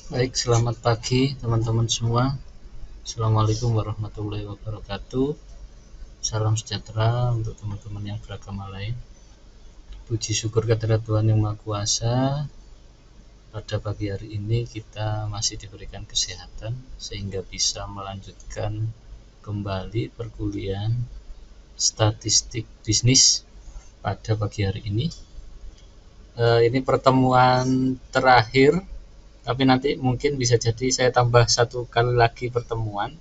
Baik, selamat pagi teman-teman semua. Assalamualaikum warahmatullahi wabarakatuh. Salam sejahtera untuk teman-teman yang beragama lain. Puji syukur kehadirat Tuhan Yang Maha Kuasa. Pada pagi hari ini kita masih diberikan kesehatan sehingga bisa melanjutkan kembali perkuliahan statistik bisnis pada pagi hari ini. Ini pertemuan terakhir, tapi nanti mungkin bisa jadi saya tambah satu kali lagi pertemuan.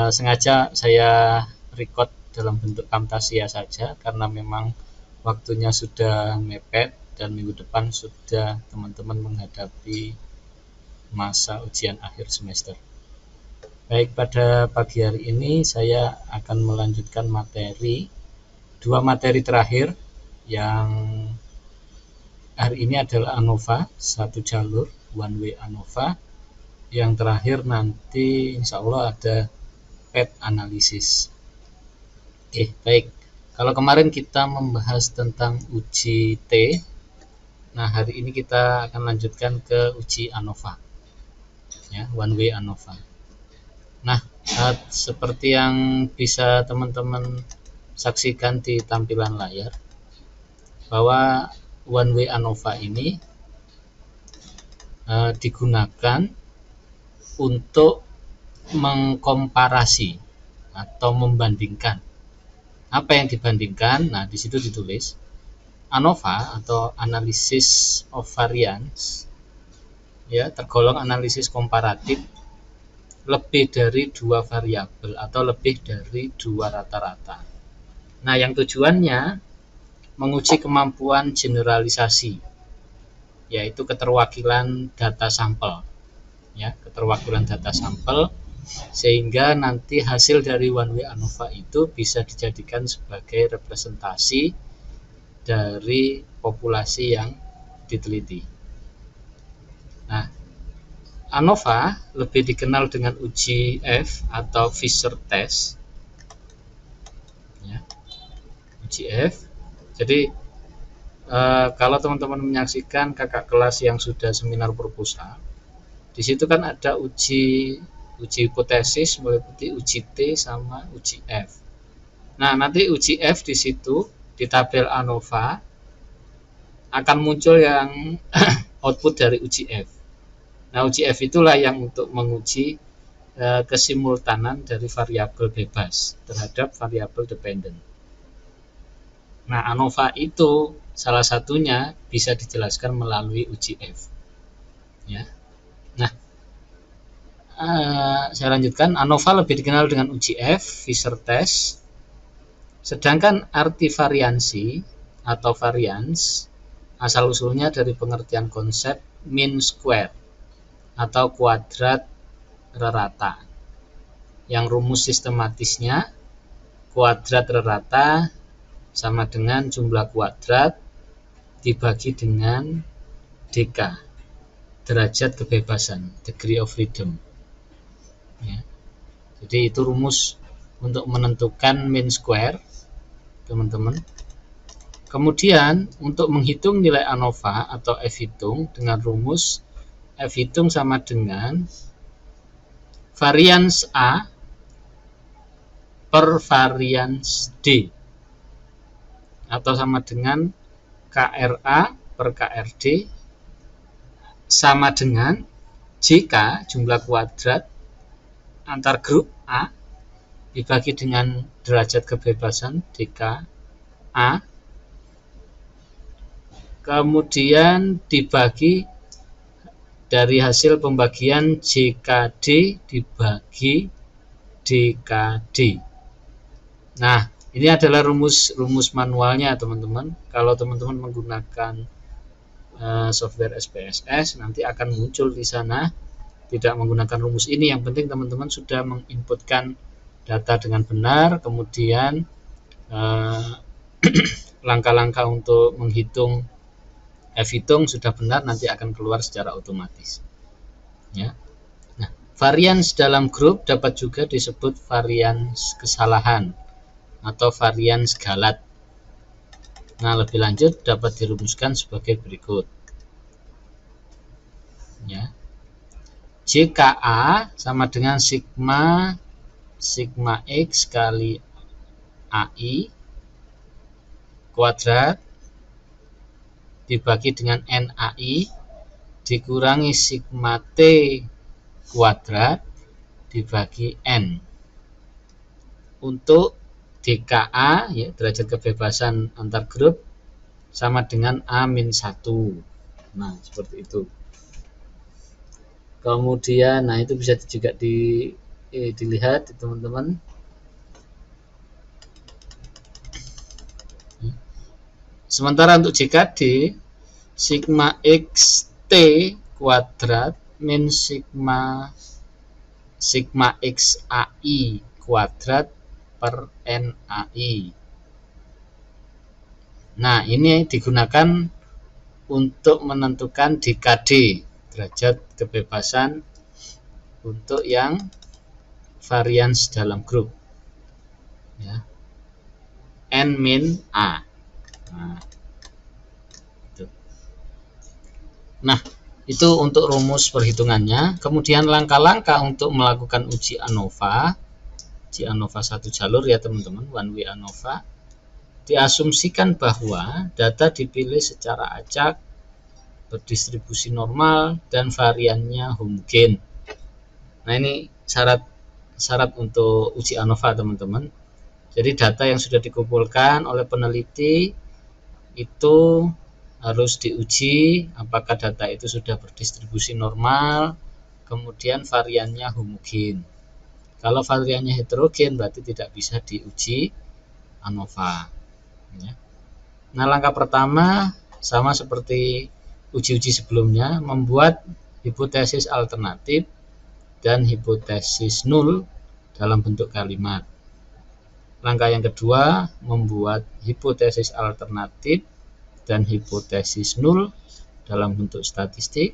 Sengaja saya record dalam bentuk Camtasia saja karena memang waktunya sudah mepet dan minggu depan sudah teman-teman menghadapi masa ujian akhir semester. Baik, pada pagi hari ini saya akan melanjutkan dua materi terakhir yang hari ini adalah ANOVA, satu jalur, one way ANOVA. Yang terakhir nanti insya Allah ada PET analisis. Oke, baik. Kalau kemarin kita membahas tentang uji T, nah hari ini kita akan lanjutkan ke uji ANOVA, ya, one way ANOVA. Nah, seperti yang bisa teman-teman saksikan di tampilan layar, bahwa one way ANOVA ini digunakan untuk mengkomparasi atau membandingkan. Apa yang dibandingkan? Nah, di situ ditulis ANOVA atau Analysis of Variance, ya, tergolong analisis komparatif lebih dari dua variabel atau lebih dari dua rata-rata. Nah, yang tujuannya menguji kemampuan generalisasi, yaitu keterwakilan data sampel, ya, keterwakilan data sampel, sehingga nanti hasil dari one way ANOVA itu bisa dijadikan sebagai representasi dari populasi yang diteliti. Nah, ANOVA lebih dikenal dengan uji F atau Fisher Test, ya, uji F. Jadi kalau teman-teman menyaksikan kakak kelas yang sudah seminar proposal, di situ kan ada uji hipotesis, meliputi uji T sama uji F. Nah, nanti uji F di situ di tabel ANOVA akan muncul yang output dari uji F. Nah, uji F itulah yang untuk menguji kesimultanan dari variabel bebas terhadap variabel dependent. Nah, ANOVA itu salah satunya bisa dijelaskan melalui uji F, ya. Nah, saya lanjutkan. ANOVA lebih dikenal dengan uji F, Fisher Test. Sedangkan arti variansi atau variance asal-usulnya dari pengertian konsep mean square atau kuadrat rata, yang rumus sistematisnya kuadrat rata sama dengan jumlah kuadrat dibagi dengan dk, derajat kebebasan, degree of freedom, ya. Jadi itu rumus untuk menentukan mean square, teman-teman. Kemudian untuk menghitung nilai ANOVA atau F hitung dengan rumus F hitung sama dengan varians A per varians D, atau sama dengan KRA per KRD sama dengan JK, jumlah kuadrat antar grup A, dibagi dengan derajat kebebasan DK A, kemudian dibagi dari hasil pembagian JKD dibagi DKD. Nah, ini adalah rumus manualnya, teman-teman. Kalau teman-teman menggunakan software SPSS, nanti akan muncul di sana. Tidak menggunakan rumus ini, yang penting teman-teman sudah menginputkan data dengan benar, kemudian langkah-langkah untuk menghitung F hitung sudah benar, nanti akan keluar secara otomatis, ya. Nah, varians dalam grup dapat juga disebut varians kesalahan atau varians galat. Nah, lebih lanjut dapat dirumuskan sebagai berikut, ya. JKA sama dengan sigma X kali AI kuadrat dibagi dengan NAI dikurangi sigma T kuadrat dibagi N. Untuk DKA, ya, derajat kebebasan antar grup, sama dengan A-1. Nah, seperti itu. Kemudian, nah itu bisa juga dilihat teman-teman. Sementara untuk JKD, sigma XT kuadrat min sigma XAI kuadrat per NAI. Nah, ini digunakan untuk menentukan DKD, derajat kebebasan untuk yang varians dalam grup, ya. N-A. Nah, itu untuk rumus perhitungannya. Kemudian langkah-langkah untuk melakukan uji ANOVA. Uji ANOVA satu jalur, ya teman-teman, one way ANOVA. Diasumsikan bahwa data dipilih secara acak, berdistribusi normal, dan variannya homogen. Nah, ini syarat untuk uji ANOVA, teman-teman. Jadi data yang sudah dikumpulkan oleh peneliti itu harus diuji apakah data itu sudah berdistribusi normal, kemudian variannya homogen. Kalau variannya heterogen berarti tidak bisa diuji ANOVA, ya. Nah, langkah pertama sama seperti uji-uji sebelumnya, membuat hipotesis alternatif dan hipotesis nul dalam bentuk kalimat. Langkah yang kedua, membuat hipotesis alternatif dan hipotesis nul dalam bentuk statistik.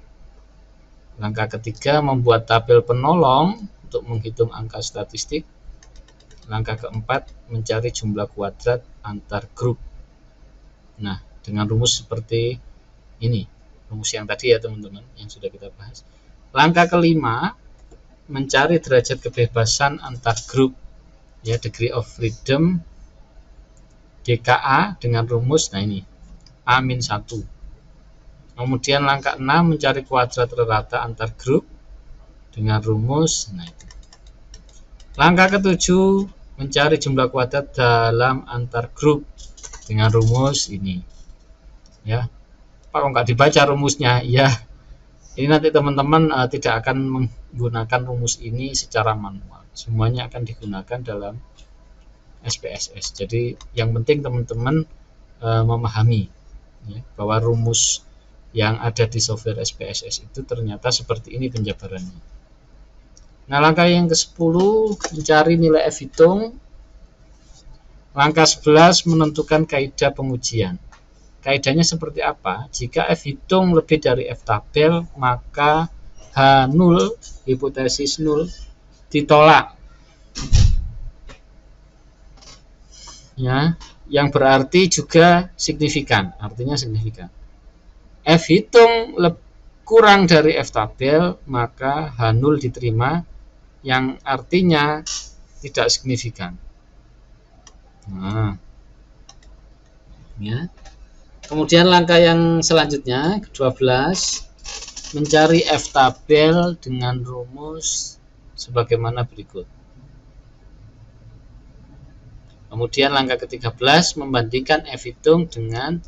Langkah ketiga, membuat tabel penolong untuk menghitung angka statistik. Langkah keempat, mencari jumlah kuadrat antar grup. Nah, dengan rumus seperti ini, rumus yang tadi, ya teman-teman, yang sudah kita bahas. Langkah kelima, mencari derajat kebebasan antar grup, ya, degree of freedom DKA dengan rumus, nah ini A-1. Kemudian langkah 6, mencari kuadrat rata antar grup dengan rumus, nah itu. Langkah ketujuh, mencari jumlah kuadrat dalam antar grup dengan rumus ini, ya. Pak, kok nggak dibaca rumusnya? Ya, ini nanti teman-teman tidak akan menggunakan rumus ini secara manual, semuanya akan digunakan dalam SPSS. Jadi yang penting teman-teman memahami, ya, bahwa rumus yang ada di software SPSS itu ternyata seperti ini penjabarannya. Nah, langkah yang ke-10, mencari nilai F hitung. Langkah 11, menentukan kaidah pengujian. Kaidahnya seperti apa? Jika F hitung lebih dari F tabel, maka H0, hipotesis 0, ditolak, ya, yang berarti juga signifikan, artinya signifikan. F hitung kurang dari F tabel, maka H0 diterima, yang artinya tidak signifikan. Nah, ya. Kemudian langkah yang selanjutnya, ke-12, mencari F tabel dengan rumus sebagaimana berikut. Kemudian langkah ke-13, membandingkan F hitung dengan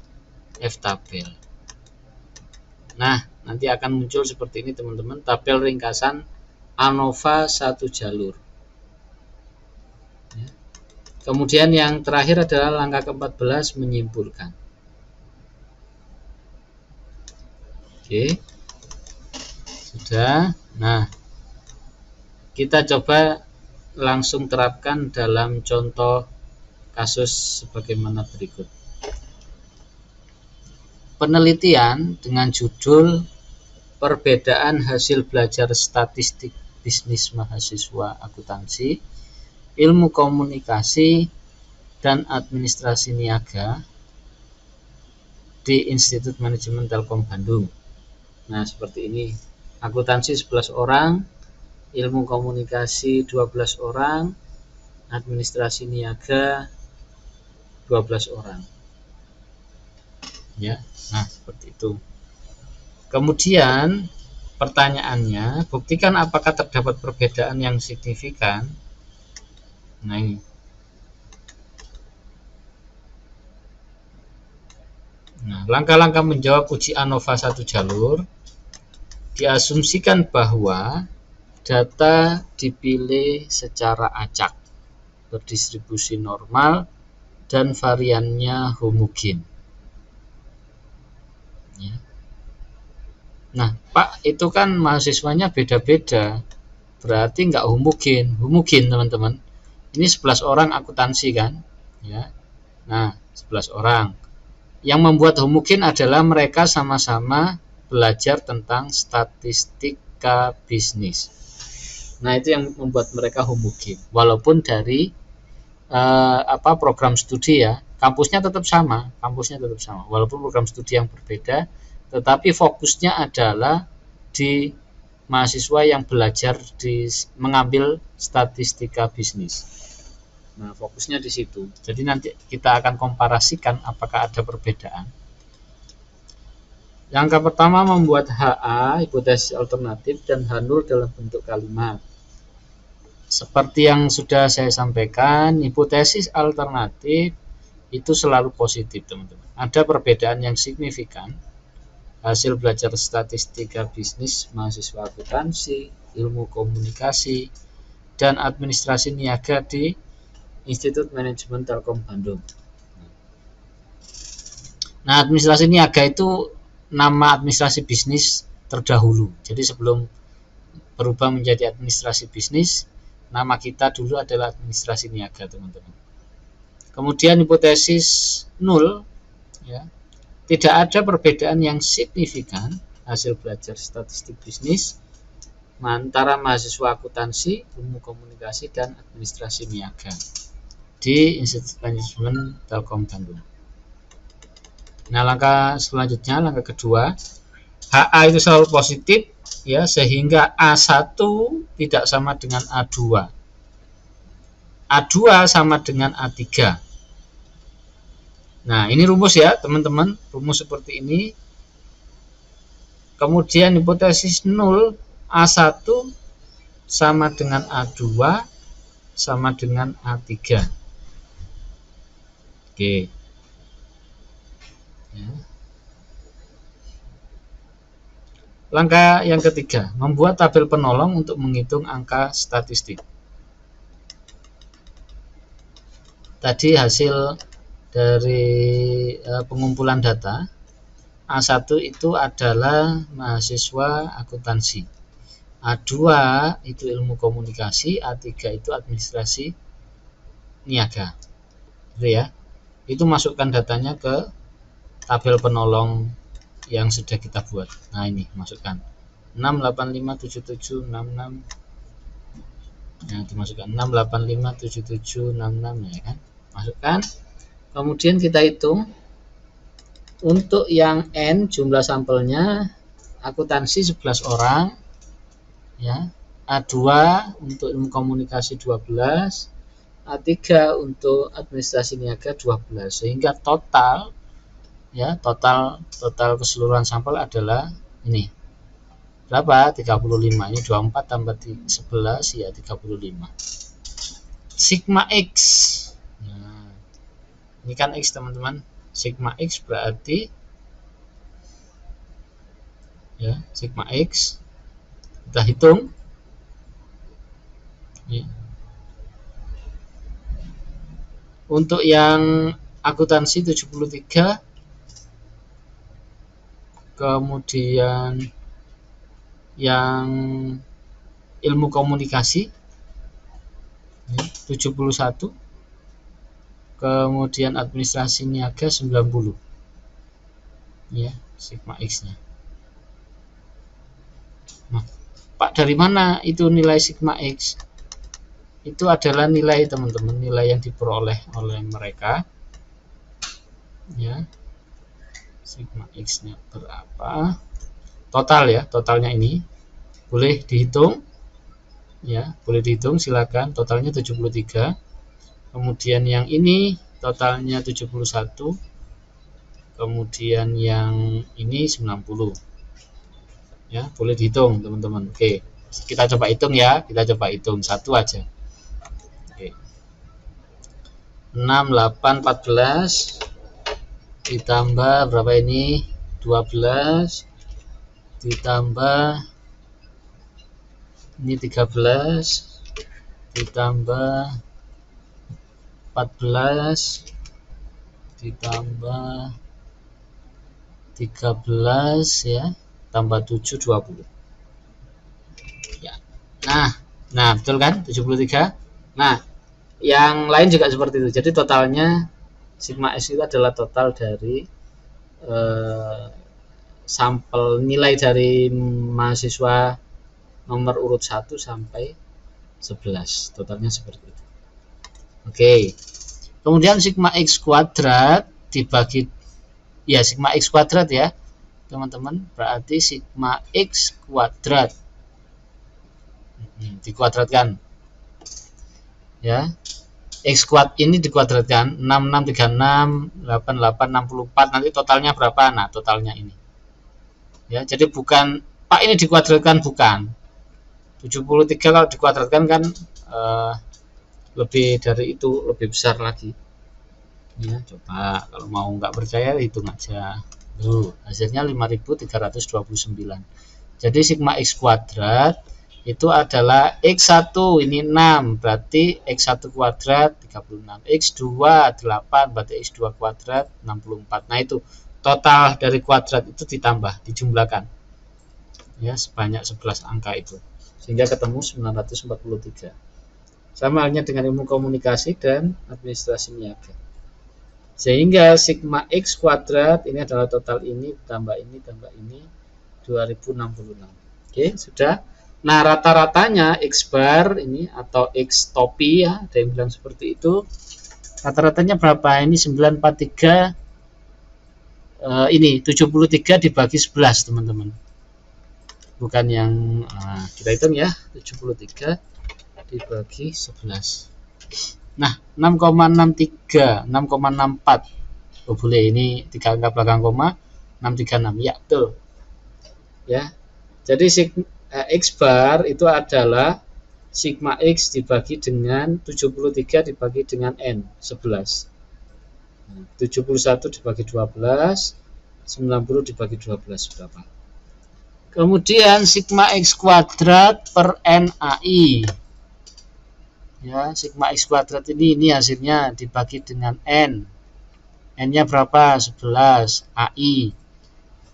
F tabel. Nah, nanti akan muncul seperti ini teman-teman, tabel ringkasan ANOVA satu jalur. Ya. Kemudian yang terakhir adalah langkah ke-14, menyimpulkan. Oke, sudah. Nah, kita coba langsung terapkan dalam contoh kasus sebagaimana berikut. Penelitian dengan judul Perbedaan hasil belajar statistik bisnis mahasiswa akuntansi, ilmu komunikasi, dan administrasi niaga di Institut Manajemen Telkom Bandung. Nah, seperti ini Akuntansi 11 orang, ilmu komunikasi 12 orang, administrasi niaga 12 orang. Ya. Nah, seperti itu. Kemudian pertanyaannya, buktikan apakah terdapat perbedaan yang signifikan. Nah, ini. Nah, langkah-langkah menjawab uji ANOVA satu jalur. Diasumsikan bahwa data dipilih secara acak, berdistribusi normal, dan variannya homogen. Ya. Nah, Pak, itu kan mahasiswanya beda-beda, berarti nggak homogen. Homogen, teman-teman. Ini 11 orang akuntansi kan? Ya. Nah, 11 orang. Yang membuat homogen adalah mereka sama-sama belajar tentang statistika bisnis. Nah, itu yang membuat mereka homogen. Walaupun dari program studi ya, kampusnya tetap sama, walaupun program studi yang berbeda, tetapi fokusnya adalah di mahasiswa yang belajar mengambil statistika bisnis. Nah, fokusnya di situ. Jadi nanti kita akan komparasikan apakah ada perbedaan. Langkah pertama membuat HA, hipotesis alternatif, dan H0 dalam bentuk kalimat. Seperti yang sudah saya sampaikan, hipotesis alternatif itu selalu positif, teman-teman. Ada perbedaan yang signifikan hasil belajar statistika bisnis mahasiswa akuntansi, ilmu komunikasi, dan administrasi niaga di Institut Manajemen Telkom Bandung. Nah, administrasi niaga itu nama administrasi bisnis terdahulu. Jadi sebelum berubah menjadi administrasi bisnis, nama kita dulu adalah administrasi niaga, teman-teman. Kemudian hipotesis 0, ya, tidak ada perbedaan yang signifikan hasil belajar statistik bisnis antara mahasiswa akuntansi, ilmu komunikasi, dan administrasi niaga di Institut Manajemen Telkom Bandung. Nah, langkah selanjutnya, langkah kedua, HA itu selalu positif, ya, sehingga A1 tidak sama dengan A2. A2 sama dengan A3. Nah, ini rumus ya, teman-teman, rumus seperti ini. Kemudian hipotesis 0, A1 sama dengan A2 sama dengan A3. Oke. Ya. Langkah yang ketiga, membuat tabel penolong untuk menghitung angka statistik. Tadi hasil dari pengumpulan data, A1 itu adalah mahasiswa akuntansi, A2 itu ilmu komunikasi, A3 itu administrasi niaga. Gitu ya. Itu masukkan datanya ke tabel penolong yang sudah kita buat. Nah, ini masukkan 6857766. Nah, dimasukkan 6857766 ya kan. Masukkan. Kemudian kita hitung untuk yang N jumlah sampelnya akuntansi 11 orang ya. A2 untuk ilmu komunikasi 12, A3 untuk administrasi niaga 12, sehingga total ya, total keseluruhan sampel adalah ini. Berapa? 35. Ini 24 tambah 11 ya 35. Sigma X. Nah, ini kan X, teman-teman. Sigma X berarti ya, sigma X kita hitung ya. Untuk yang akuntansi 73, kemudian yang ilmu komunikasi 71, kemudian administrasi niaga 90 ya, sigma X nya. Nah, Pak, dari mana itu nilai sigma X? Itu adalah nilai, teman-teman, nilai yang diperoleh oleh mereka ya. Sigma X nya berapa? Total ya, totalnya ini Boleh dihitung ya, boleh dihitung silakan. Totalnya 73. Kemudian yang ini totalnya 71. Kemudian yang ini 90. Ya, boleh dihitung teman-teman. Oke, kita coba hitung ya, kita coba hitung satu aja. Oke. 6, 8, 14 ditambah berapa ini? 12 ditambah ini 13 ditambah 14 ditambah 13 ya, tambah 7 20. Ya. Nah, betul kan? 73. Nah, yang lain juga seperti itu. Jadi totalnya sigma X itu adalah total dari sampel nilai dari mahasiswa nomor urut 1 sampai 11. Totalnya seperti itu. Oke. Kemudian sigma X kuadrat dibagi ya sigma X kuadrat ya teman-teman, berarti sigma X kuadrat dikuadratkan ya, X kuad ini dikuadratkan 66, 36, 88, 64, nanti totalnya berapa? Nah, totalnya ini ya, jadi bukan Pak ini dikuadratkan, bukan 73 kalau dikuadratkan kan lebih dari itu, lebih besar lagi ya. Coba kalau mau nggak percaya hitung aja. Hasilnya 5329. Jadi sigma X kuadrat itu adalah X1 ini 6, berarti X1 kuadrat 36, X2 8, berarti X2 kuadrat 64. Nah, itu total dari kuadrat itu ditambah, dijumlahkan ya, sebanyak 11 angka itu, sehingga ketemu 943. Sama halnya dengan ilmu komunikasi dan administrasi niaga. Sehingga sigma X kuadrat ini adalah total ini tambah ini 2066. Oke, sudah. Nah, rata-ratanya X bar ini atau X topi ya, ada yang bilang seperti itu. Rata-ratanya berapa? Ini 943 ini 73 dibagi 11, teman-teman. Bukan yang kita hitung ya, 73 dibagi 11. Nah, 6,63, 6,64. Oh, boleh ini 3 angka belakang koma, 636. Ya, betul. Ya. Jadi X bar itu adalah sigma X dibagi dengan 73 dibagi dengan N, 11. 71 dibagi 12, 90 dibagi 12 berapa? Kemudian sigma X kuadrat per NAI. Ya, sigma X kuadrat ini hasilnya dibagi dengan N. N-nya berapa? 11. AI.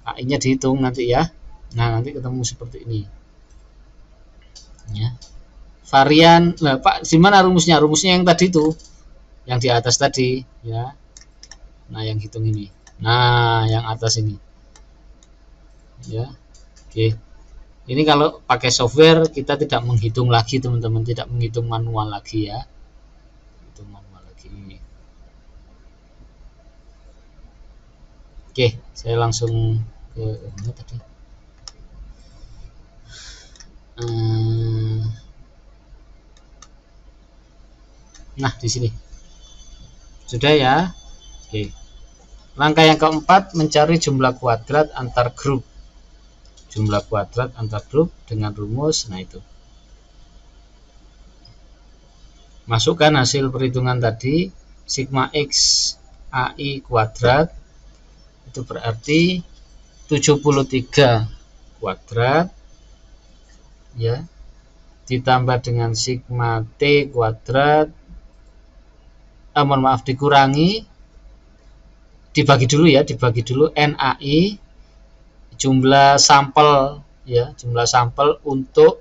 AI-nya dihitung nanti ya. Nah, nanti ketemu seperti ini. Ya. Varian, nah Pak, gimana rumusnya? Rumusnya yang tadi itu, yang di atas tadi, ya. Nah, yang hitung ini. Nah, yang atas ini, ya. Oke. Ini kalau pakai software kita tidak menghitung lagi, teman-teman, tidak menghitung manual lagi ya. Hitung manual lagi. Oke, saya langsung ke mana tadi? Nah, di sini sudah ya. Oke, langkah yang keempat, mencari jumlah kuadrat antar grup. Jumlah kuadrat antar grup dengan rumus. Nah, itu masukkan hasil perhitungan tadi, sigma X AI kuadrat itu berarti 73 kuadrat ya, ditambah dengan sigma T kuadrat, mohon maaf, dikurangi, dibagi dulu NAI, jumlah sampel ya, jumlah sampel untuk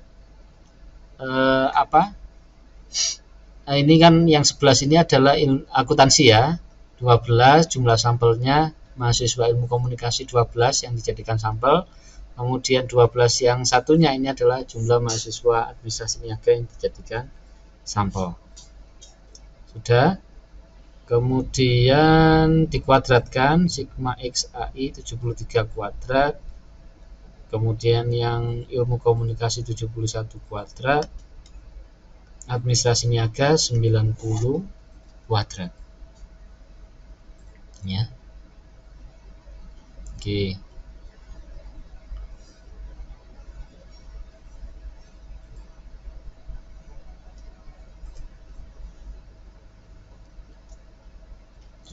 ini kan yang 11 ini adalah akuntansi ya, 12 jumlah sampelnya mahasiswa ilmu komunikasi 12 yang dijadikan sampel. Kemudian 12 yang satunya ini adalah jumlah mahasiswa administrasi niaga yang dijadikan sampel. Sudah. Kemudian dikuadratkan sigma X AI 73 kuadrat. Kemudian yang ilmu komunikasi 71 kuadrat, administrasi niaga 90 kuadrat. Ya. Oke.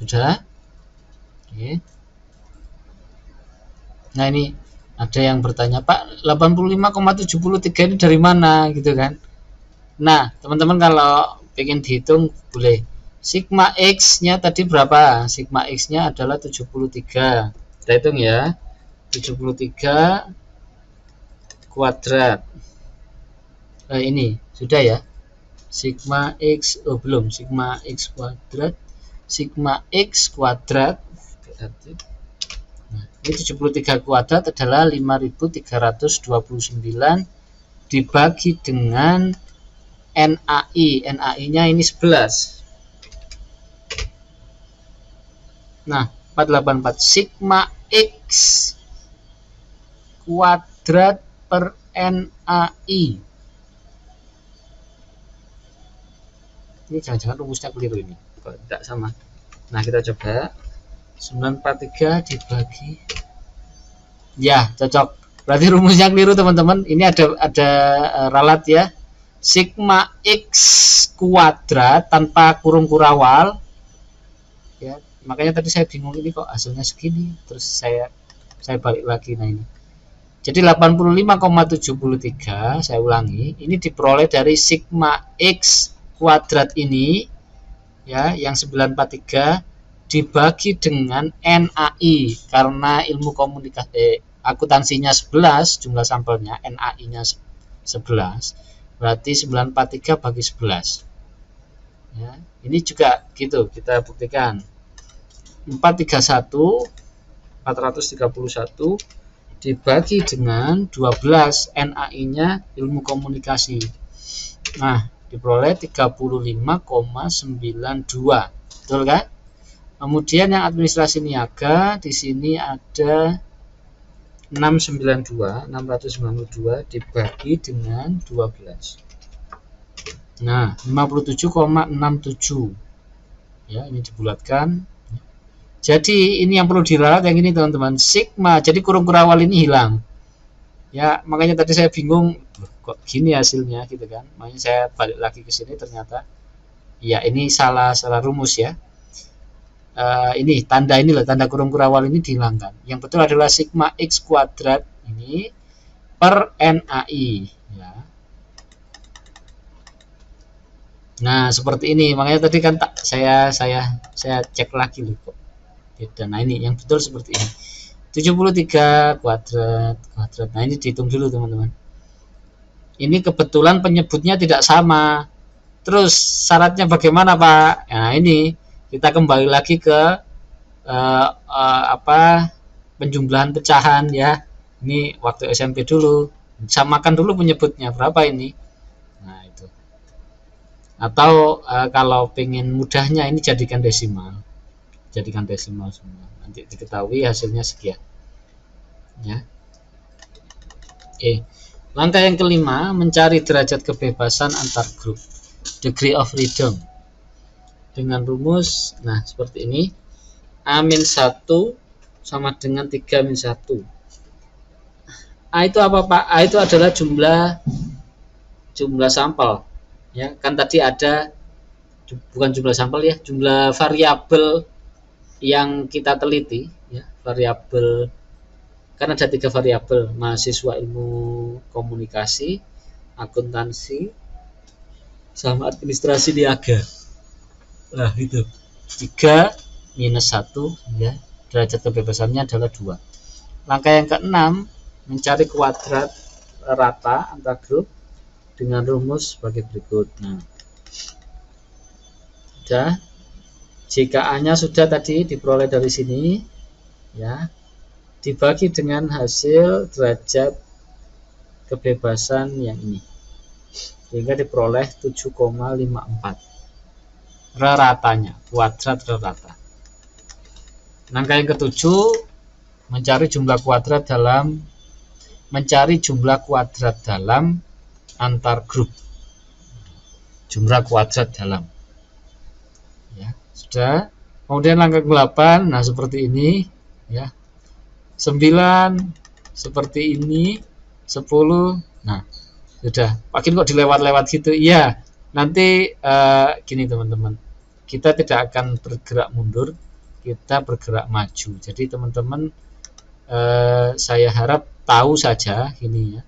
Sudah? Oke. Nah, ini ada yang bertanya, Pak, 85,73 ini dari mana gitu kan. Nah, teman-teman kalau pengen dihitung boleh. Sigma X-nya tadi berapa? Sigma X-nya adalah 73. Kita hitung ya. 73 kuadrat. Ini sudah ya. Sigma X, belum. Sigma X kuadrat. Sigma X kuadrat. Nah, ini 73 kuadrat adalah 5329 dibagi dengan NAI. NAI-nya ini 11. Nah, 484 sigma X kuadrat per NAI. Ini jangan-jangan rumusnya keliru ini. Kok tidak sama? Nah, kita coba 943 dibagi, ya cocok. Berarti rumusnya keliru teman-teman. Ini ada ralat ya. Sigma X kuadrat tanpa kurung kurawal. Ya, makanya tadi saya bingung ini kok hasilnya segini. Terus saya balik lagi. Nah ini. Jadi 85,73 saya ulangi. Ini diperoleh dari sigma X kuadrat ini ya, yang 943 dibagi dengan NAI, karena ilmu komunikasi akuntansinya 11 jumlah sampelnya, NAI-nya 11, berarti 943 bagi 11 ya. Ini juga gitu kita buktikan. 431 dibagi dengan 12, NAI-nya ilmu komunikasi. Nah, diperoleh 35,92. Betul kan? Kemudian yang administrasi niaga di sini ada 692 dibagi dengan 12. Nah, 57,67. Ya, ini dibulatkan. Jadi ini yang perlu diralat yang ini teman-teman. Sigma. Jadi kurung kurawal ini hilang. Ya, makanya tadi saya bingung kok gini hasilnya gitu kan. Makanya saya balik lagi ke sini, ternyata ya ini salah rumus ya. Ini tanda kurung kurawal ini dihilangkan. Yang betul adalah sigma X kuadrat ini per NAI ya. Nah, seperti ini. Makanya tadi kan saya cek lagi loh kok beda. Nah, ini yang betul seperti ini. 73 kuadrat. Nah, ini dihitung dulu teman-teman. Ini kebetulan penyebutnya tidak sama. Terus syaratnya bagaimana, Pak? Nah, ini kita kembali lagi ke penjumlahan pecahan ya. Ini waktu SMP dulu, samakan dulu penyebutnya berapa ini. Nah, itu. Atau kalau pengen mudahnya ini jadikan desimal semua, nanti diketahui hasilnya sekian ya. Langkah yang kelima, mencari derajat kebebasan antar grup, degree of freedom, dengan rumus nah seperti ini. A-1 sama dengan 3-1. A itu apa, Pak? A itu adalah jumlah sampel ya. Kan tadi ada, bukan jumlah sampel ya, jumlah variabel yang kita teliti ya, variabel. Kan ada 3 variabel, mahasiswa ilmu komunikasi, akuntansi, sama administrasi niaga. Nah, itu 3 minus 1 ya, derajat kebebasannya adalah 2. Langkah yang keenam, mencari kuadrat rata antar grup dengan rumus sebagai berikut. Nah, sudah. Jika A-nya sudah tadi diperoleh dari sini ya, dibagi dengan hasil derajat kebebasan yang ini, sehingga diperoleh 7,54 ratanya, kuadrat rata. Langkah yang ketujuh, mencari jumlah kuadrat dalam mencari jumlah kuadrat dalam antar grup. Jumlah kuadrat dalam. Ya, sudah. Kemudian langkah 8, nah seperti ini ya. 9 seperti ini, 10. Nah, sudah. Makin kok dilewat-lewat gitu. Iya. Nanti gini teman-teman. Kita tidak akan bergerak mundur, kita bergerak maju. Jadi teman-teman saya harap tahu saja ini ya.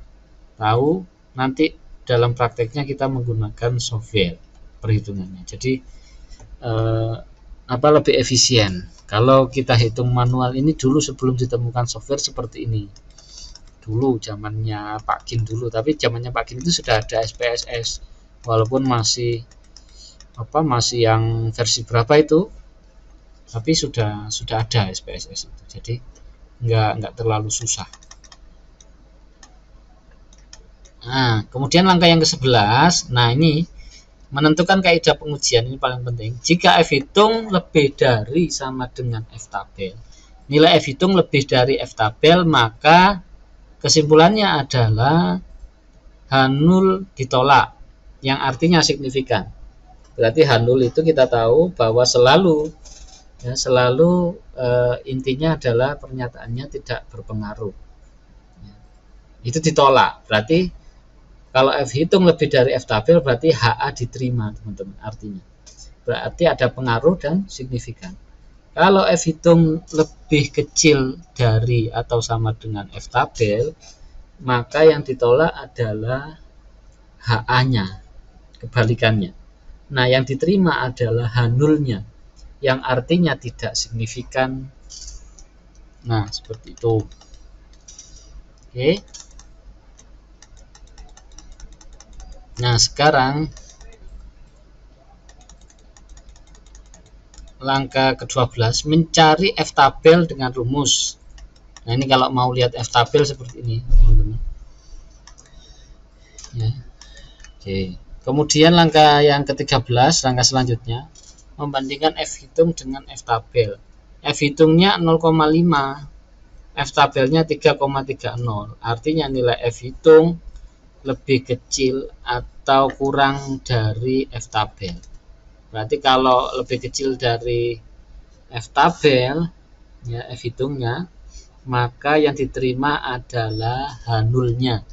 Tahu nanti dalam prakteknya kita menggunakan software perhitungannya. Jadi apa lebih efisien. Kalau kita hitung manual ini dulu sebelum ditemukan software seperti ini. Dulu zamannya Pak Gin dulu, tapi zamannya Pak Gin itu sudah ada SPSS. Walaupun masih yang versi berapa itu, tapi sudah ada SPSS itu. Jadi nggak terlalu susah. Nah, kemudian langkah yang ke-11, nah ini menentukan kaidah pengujian, ini paling penting. Jika F hitung lebih dari sama dengan F tabel, nilai F hitung lebih dari F tabel, maka kesimpulannya adalah H0 ditolak, yang artinya signifikan. Berarti H0 itu kita tahu bahwa selalu intinya adalah pernyataannya tidak berpengaruh. Itu ditolak. Berarti kalau F hitung lebih dari F tabel berarti HA diterima, teman-teman. Artinya berarti ada pengaruh dan signifikan. Kalau F hitung lebih kecil dari atau sama dengan F tabel, maka yang ditolak adalah HA-nya, kebalikannya. Nah, yang diterima adalah H0-nya, yang artinya tidak signifikan. Nah, seperti itu. Oke. Nah, sekarang langkah ke-12, mencari F tabel dengan rumus. Nah, ini kalau mau lihat F tabel seperti ini, teman-teman. Ya. Oke. Kemudian langkah yang ke-13, langkah selanjutnya, membandingkan F hitung dengan F tabel. F hitungnya 0,5, F tabelnya 3,30. Artinya nilai F hitung lebih kecil atau kurang dari F tabel. Berarti kalau lebih kecil dari F tabel, ya F hitungnya, maka yang diterima adalah H0-nya.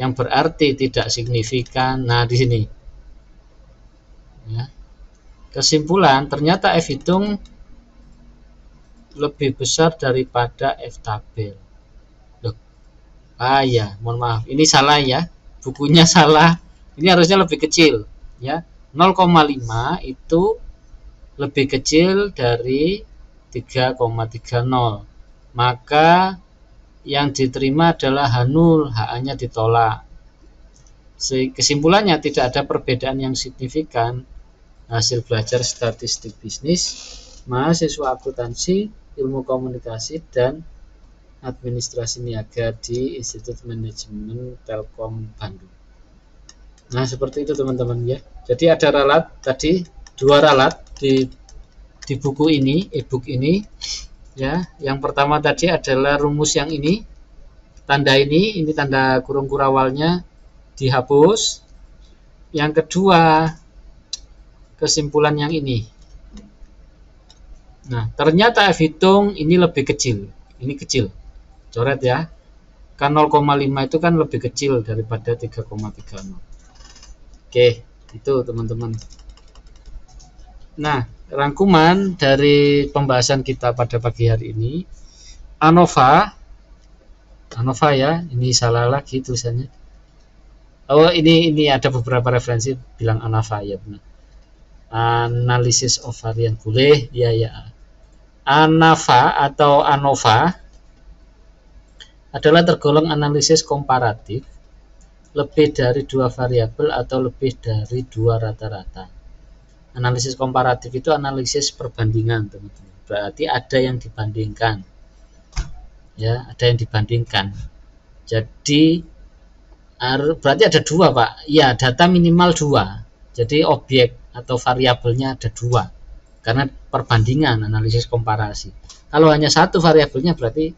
Yang berarti tidak signifikan. Nah, di sini. Ya. Kesimpulan, ternyata F hitung lebih besar daripada F tabel. Loh. Ya, mohon maaf. Ini salah ya. Bukunya salah. Ini harusnya lebih kecil, ya. 0,5 itu lebih kecil dari 3,30. Maka yang diterima adalah H0, HA-nya ditolak. Kesimpulannya tidak ada perbedaan yang signifikan. Hasil belajar statistik bisnis, mahasiswa akuntansi, ilmu komunikasi, dan administrasi niaga di Institut Manajemen Telkom Bandung. Nah, seperti itu teman-teman ya. Jadi ada ralat tadi, 2 ralat di buku ini, e-book ini. Ya, yang pertama tadi adalah rumus yang ini, tanda ini tanda kurung kurawalnya dihapus. Yang kedua, kesimpulan yang ini. Nah, ternyata F hitung ini lebih kecil. Ini kecil. Coret ya. Kan 0,5 itu kan lebih kecil daripada 3,30. Oke, itu teman-teman. Nah, rangkuman dari pembahasan kita pada pagi hari ini, ANOVA ya, ini salah lagi tulisannya. Oh, ini ada beberapa referensi bilang ANOVA ya benar. Analisis of varian boleh ya. ANOVA adalah tergolong analisis komparatif lebih dari 2 variabel atau lebih dari 2 rata-rata. Analisis komparatif itu analisis perbandingan, teman-teman. Berarti ada yang dibandingkan. Ya, ada yang dibandingkan. Jadi berarti ada 2, Pak. Ya, data minimal 2. Jadi objek atau variabelnya ada 2. Karena perbandingan, analisis komparasi. Kalau hanya 1 variabelnya berarti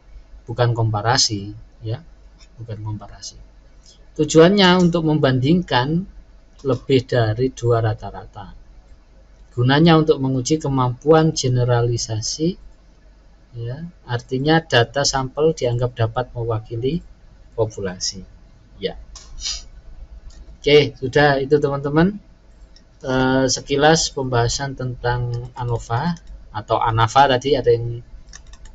bukan komparasi, ya, bukan komparasi. Tujuannya untuk membandingkan lebih dari 2 rata-rata. Gunanya untuk menguji kemampuan generalisasi, ya, artinya data sampel dianggap dapat mewakili populasi. Ya. Oke, sudah itu teman-teman. Sekilas pembahasan tentang ANOVA atau ANAVA tadi, ada yang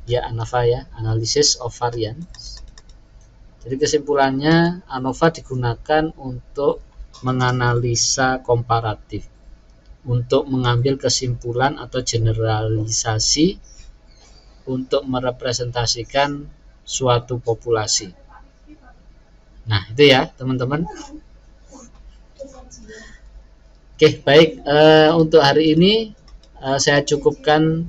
ya ANAVA ya, Analysis of Variance. Jadi kesimpulannya, ANOVA digunakan untuk menganalisa komparatif, untuk mengambil kesimpulan atau generalisasi untuk merepresentasikan suatu populasi. Nah, itu ya teman-teman. Oke, baik, untuk hari ini saya cukupkan,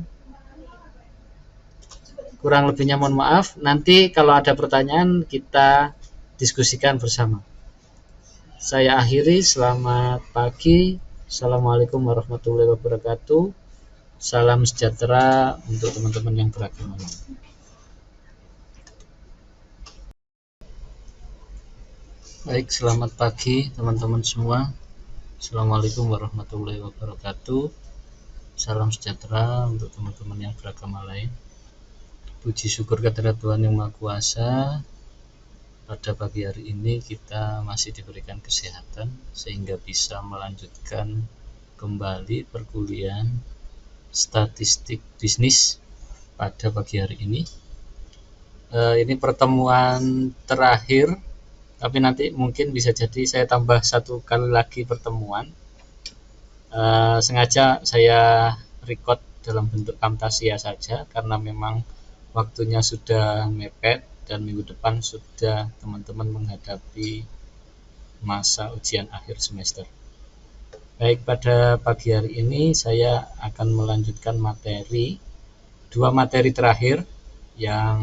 kurang lebihnya mohon maaf. Nanti kalau ada pertanyaan kita diskusikan bersama. Saya akhiri, selamat pagi. Assalamualaikum warahmatullahi wabarakatuh. Salam sejahtera untuk teman-teman yang beragama. Baik, selamat pagi teman-teman semua. Assalamualaikum warahmatullahi wabarakatuh. Salam sejahtera untuk teman-teman yang beragama lain. Puji syukur kehadirat Tuhan Yang Maha Kuasa, pada pagi hari ini kita masih diberikan kesehatan sehingga bisa melanjutkan kembali perkuliahan statistik bisnis pada pagi hari ini. Ini pertemuan terakhir, tapi nanti mungkin bisa jadi saya tambah satu kali lagi pertemuan. Sengaja saya record dalam bentuk Camtasia saja karena memang waktunya sudah mepet dan minggu depan sudah teman-teman menghadapi masa ujian akhir semester. Baik, pada pagi hari ini saya akan melanjutkan dua materi terakhir yang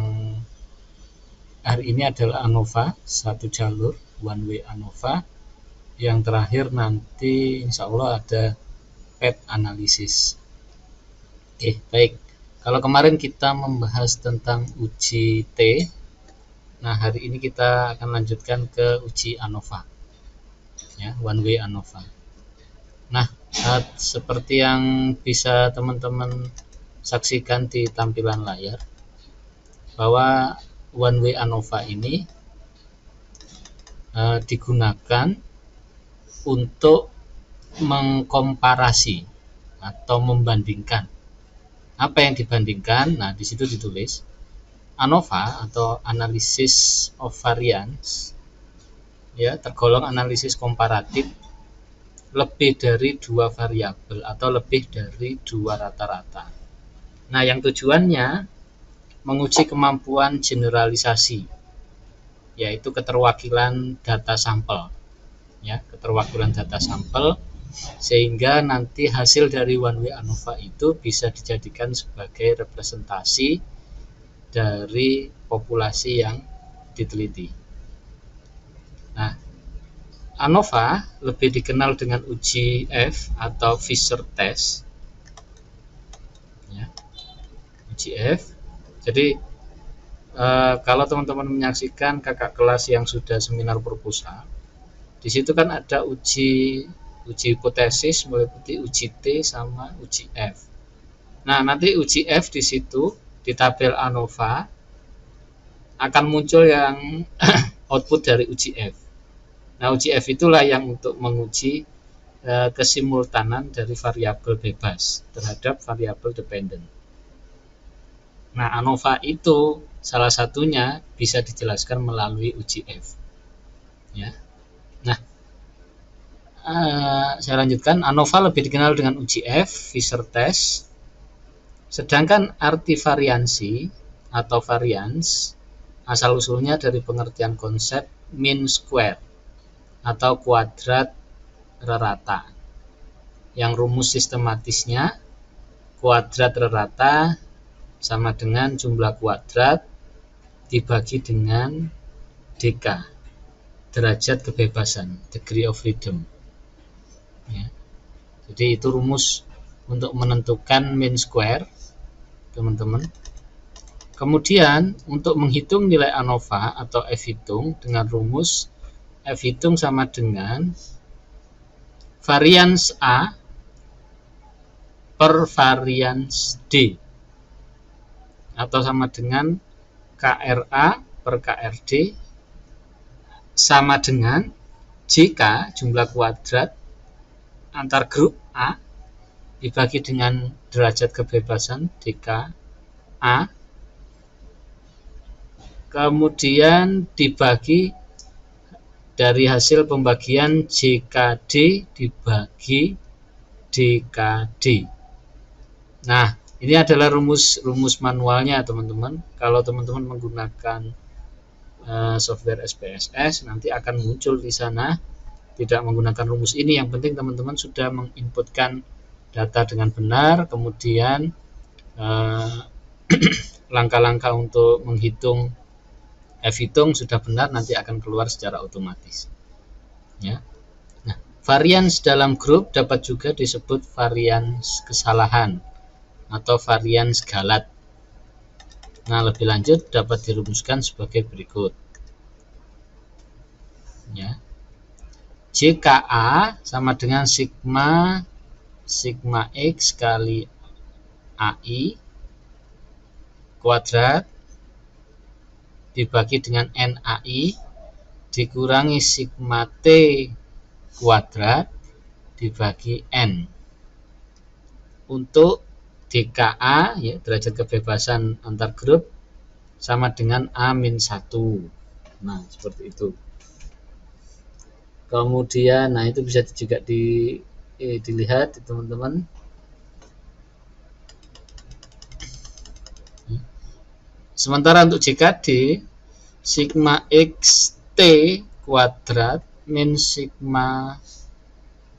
hari ini adalah ANOVA, satu jalur, one way ANOVA. Yang terakhir nanti insya Allah ada PET analisis. Oke, baik. Kalau kemarin kita membahas tentang uji T, nah hari ini kita akan lanjutkan ke uji ANOVA, ya, one way ANOVA. Nah, seperti yang bisa teman-teman saksikan di tampilan layar, bahwa one way ANOVA ini digunakan untuk mengkomparasi atau membandingkan. Apa yang dibandingkan? Nah, di situ ditulis ANOVA atau Analysis of Variance, ya, tergolong analisis komparatif lebih dari 2 variabel atau lebih dari 2 rata-rata. Nah, yang tujuannya menguji kemampuan generalisasi, yaitu keterwakilan data sampel, ya, keterwakilan data sampel, sehingga nanti hasil dari one way ANOVA itu bisa dijadikan sebagai representasi dari populasi yang diteliti. Nah, ANOVA lebih dikenal dengan uji F atau Fisher test, ya, uji F. Jadi kalau teman-teman menyaksikan kakak kelas yang sudah seminar proposal, di situ kan ada uji hipotesis, meliputi uji T sama uji F. Nah, nanti uji F di situ di tabel ANOVA akan muncul yang output dari uji F. Nah, uji F itulah yang untuk menguji kesimultanan dari variabel bebas terhadap variabel dependen. Nah, ANOVA itu salah satunya bisa dijelaskan melalui uji F, ya. Nah, saya lanjutkan. ANOVA lebih dikenal dengan uji F, Fisher test. Sedangkan arti variansi atau variance asal-usulnya dari pengertian konsep mean square atau kuadrat rata, yang rumus sistematisnya kuadrat rata sama dengan jumlah kuadrat dibagi dengan DK, derajat kebebasan, degree of freedom, ya. Jadi itu rumus untuk menentukan mean square, teman-teman. Kemudian untuk menghitung nilai ANOVA atau F-hitung dengan rumus F-hitung sama dengan varians A per varians D atau sama dengan KRA per KRD sama dengan JK jumlah kuadrat antar grup A dibagi dengan derajat kebebasan DK A, kemudian dibagi dari hasil pembagian JKD dibagi DKD. Nah, ini adalah rumus manualnya teman-teman. Kalau teman-teman menggunakan software SPSS nanti akan muncul di sana tidak menggunakan rumus ini. Yang penting teman-teman sudah menginputkan data dengan benar, kemudian langkah-langkah untuk menghitung F-hitung sudah benar, nanti akan keluar secara otomatis. Ya. Nah, varians dalam grup dapat juga disebut varians kesalahan atau varians galat. Nah, lebih lanjut dapat dirumuskan sebagai berikut. Ya. JKA sama dengan sigma X kali AI kuadrat dibagi dengan NAI dikurangi sigma T kuadrat dibagi N. Untuk DKA ya, derajat kebebasan antar grup sama dengan A-1. Nah, seperti itu. Kemudian nah itu bisa juga dilihat teman-teman. Sementara untuk JKD sigma XT kuadrat min sigma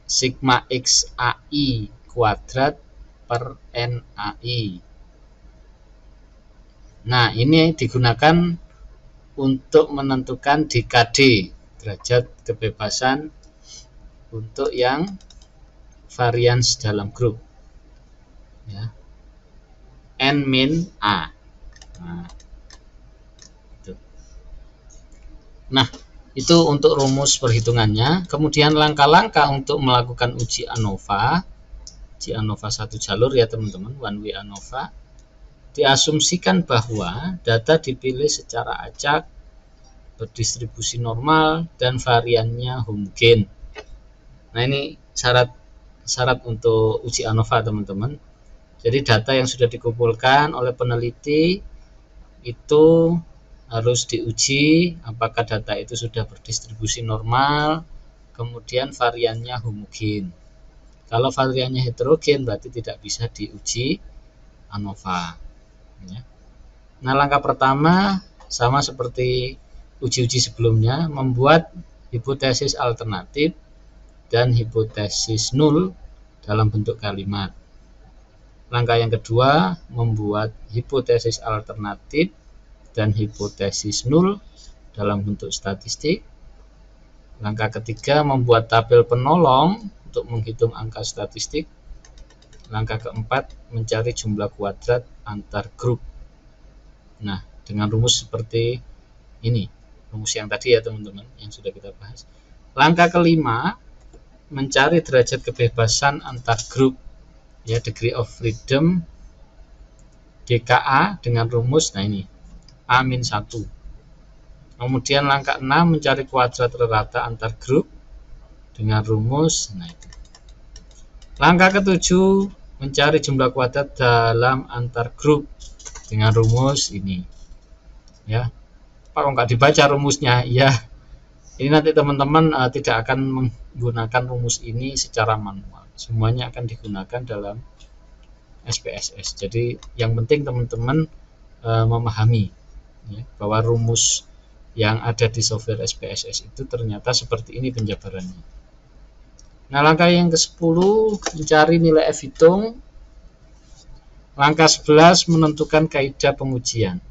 XAI kuadrat per NAI. Nah, ini digunakan untuk menentukan DKD, derajat kebebasan untuk yang varians dalam grup. Ya. N-A. Nah, itu untuk rumus perhitungannya. Kemudian langkah-langkah untuk melakukan uji ANOVA. Uji ANOVA satu jalur ya teman-teman, one way ANOVA. Diasumsikan bahwa data dipilih secara acak, berdistribusi normal, dan variannya homogen. Nah, ini syarat untuk uji ANOVA teman-teman. Jadi data yang sudah dikumpulkan oleh peneliti itu harus diuji apakah data itu sudah berdistribusi normal, kemudian variannya homogen. Kalau variannya heterogen berarti tidak bisa diuji ANOVA. Ya. Nah, langkah pertama sama seperti uji-uji sebelumnya, membuat hipotesis alternatif dan hipotesis nul dalam bentuk kalimat. Langkah yang kedua, membuat hipotesis alternatif dan hipotesis nul dalam bentuk statistik. Langkah ketiga, membuat tabel penolong untuk menghitung angka statistik. Langkah keempat, mencari jumlah kuadrat antar grup. Nah, dengan rumus seperti ini, rumus yang tadi ya teman-teman, yang sudah kita bahas. Langkah kelima, mencari derajat kebebasan antar grup. Ya, degree of freedom DKA dengan rumus nah ini A-1. Kemudian langkah 6 mencari kuadrat rata antar grup dengan rumus nah itu. Langkah ketujuh mencari jumlah kuadrat dalam antar grup dengan rumus ini. Ya. Pak kok nggak dibaca rumusnya? Ya. Ini nanti teman-teman tidak akan menggunakan rumus ini secara manual. Semuanya akan digunakan dalam SPSS. Jadi yang penting teman-teman memahami ya, bahwa rumus yang ada di software SPSS itu ternyata seperti ini penjabarannya. Nah, langkah yang ke-10 mencari nilai F-hitung. Langkah 11 menentukan kaidah pengujian.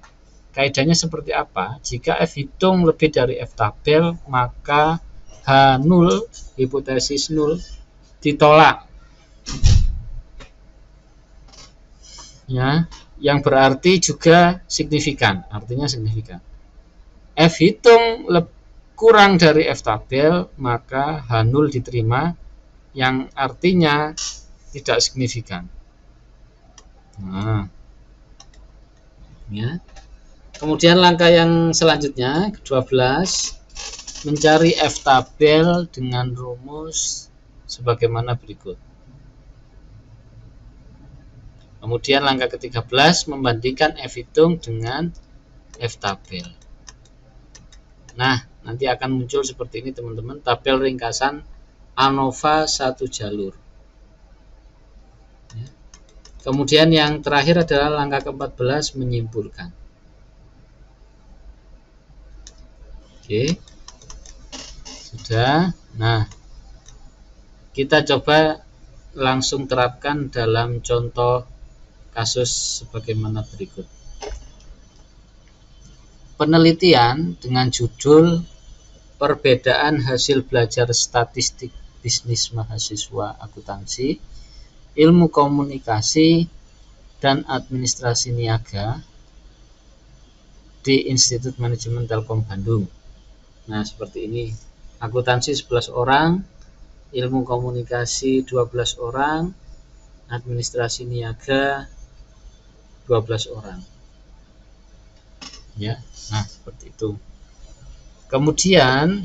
Kaidahnya seperti apa? Jika F-hitung lebih dari F-tabel, maka H0 hipotesis 0 ditolak. Ya. yang berarti juga signifikan, artinya signifikan. F hitung kurang dari F tabel, maka H0 diterima, yang artinya tidak signifikan. Nah, ya. Kemudian langkah yang selanjutnya, ke-12, mencari F tabel dengan rumus sebagaimana berikut. Kemudian langkah ke-13, membandingkan F hitung dengan F tabel. Nah, nanti akan muncul seperti ini teman-teman, tabel ringkasan ANOVA satu jalur. Kemudian yang terakhir adalah langkah ke-14, menyimpulkan. Oke, sudah. Nah, kita coba langsung terapkan dalam contoh kasus sebagaimana berikut. Penelitian dengan judul Perbedaan hasil belajar statistik bisnis mahasiswa akuntansi, ilmu komunikasi, dan administrasi niaga di Institut Manajemen Telkom Bandung. Nah, seperti ini. Akuntansi 11 orang, ilmu komunikasi 12 orang, administrasi niaga 12 orang. Ya. Nah, seperti itu. Kemudian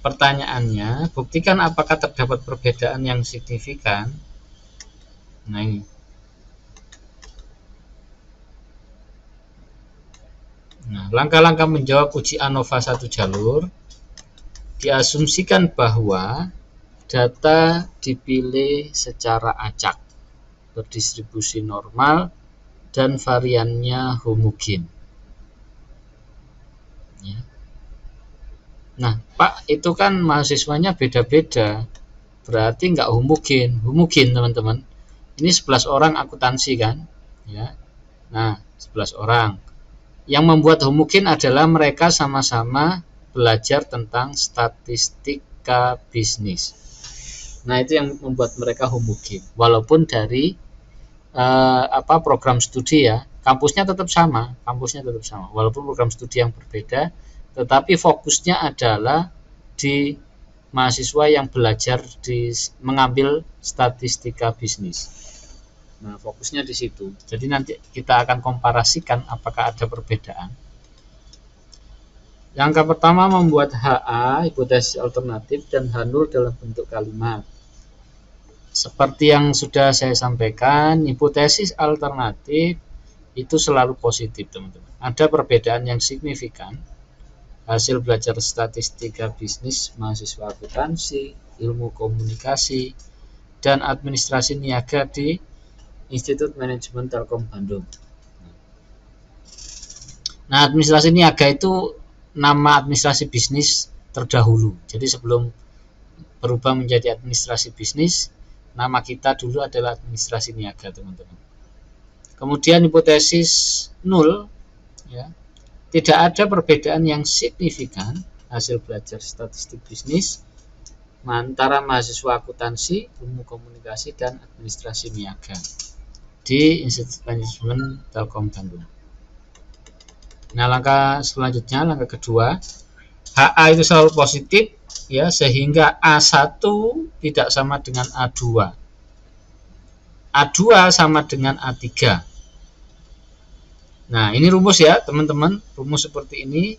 pertanyaannya, buktikan apakah terdapat perbedaan yang signifikan. Nah, ini. Nah, langkah-langkah menjawab uji ANOVA satu jalur, diasumsikan bahwa data dipilih secara acak, berdistribusi normal, dan variannya homogen. Ya. Nah, Pak, itu kan mahasiswanya beda-beda, berarti nggak homogen. Homogen, teman-teman. Ini 11 orang akuntansi kan? Ya. Nah, 11 orang. Yang membuat homogen adalah mereka sama-sama belajar tentang statistika bisnis. Nah, itu yang membuat mereka homogen. Walaupun dari program studi ya, kampusnya tetap sama, walaupun program studi yang berbeda, tetapi fokusnya adalah di mahasiswa yang belajar mengambil statistika bisnis. Nah, fokusnya di situ. Jadi nanti kita akan komparasikan apakah ada perbedaan. Langkah pertama, membuat HA, hipotesis alternatif, dan H0 dalam bentuk kalimat. Seperti yang sudah saya sampaikan, hipotesis alternatif itu selalu positif, teman-teman. Ada perbedaan yang signifikan hasil belajar statistika bisnis mahasiswa akuntansi, ilmu komunikasi, dan administrasi niaga di Institut Manajemen Telkom Bandung. Nah, administrasi niaga itu nama administrasi bisnis terdahulu. Jadi sebelum berubah menjadi administrasi bisnis, nama kita dulu adalah administrasi niaga, teman-teman. Kemudian hipotesis 0, ya, tidak ada perbedaan yang signifikan hasil belajar statistik bisnis antara mahasiswa akuntansi, ilmu komunikasi, dan administrasi niaga di Institut Manajemen Telkom Bandung. Nah, langkah selanjutnya, langkah kedua, HA itu selalu positif, ya, sehingga A1 tidak sama dengan A2. A2 sama dengan A3. Nah, ini rumus ya, teman-teman. Rumus seperti ini.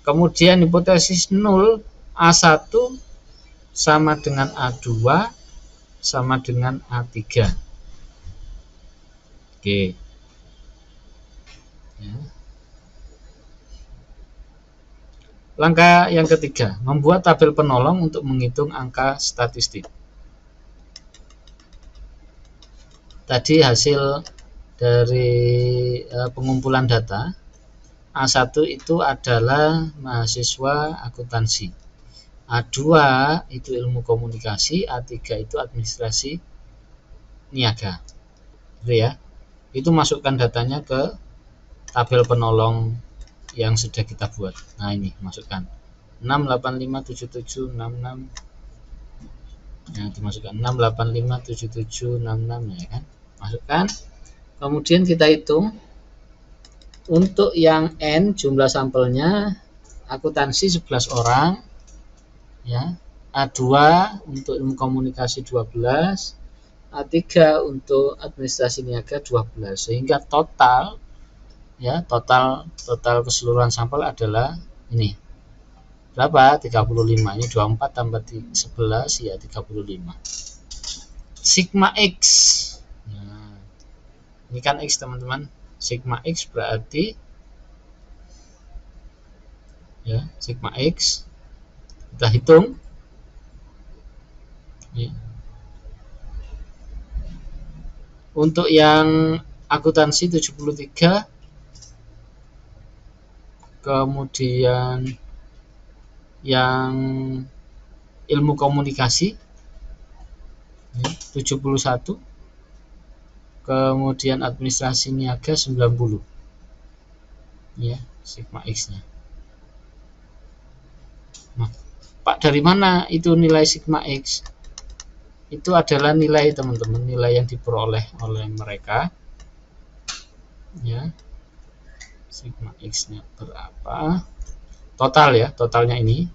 Kemudian hipotesis 0, A1 sama dengan A2 sama dengan A3. Oke. Ya. Langkah yang ketiga, membuat tabel penolong untuk menghitung angka statistik. Tadi hasil dari pengumpulan data, A1 itu adalah mahasiswa akuntansi, A2 itu ilmu komunikasi, A3 itu administrasi niaga. Gitu ya. Itu masukkan datanya ke tabel penolong yang sudah kita buat. Nah, ini masukkan 6857766. Nah, dimasukkan 6857766 ya kan. Masukkan. Kemudian kita hitung untuk yang N jumlah sampelnya akuntansi 11 orang ya. A2 untuk ilmu komunikasi 12, A3 untuk administrasi niaga 12, sehingga total ya, total keseluruhan sampel adalah ini. Berapa? 35. Ini 24 tambah 11 ya 35. Sigma X. Nah, ini kan X teman-teman. Sigma X berarti ya, sigma X kita hitung ya. Untuk yang akuntansi 73, kemudian yang ilmu komunikasi 71, kemudian administrasi niaga 90 ya, sigma X nya. Nah, Pak, dari mana itu nilai sigma X? Itu adalah nilai teman-teman, nilai yang diperoleh oleh mereka ya. Sigma X nya berapa? Total ya, totalnya ini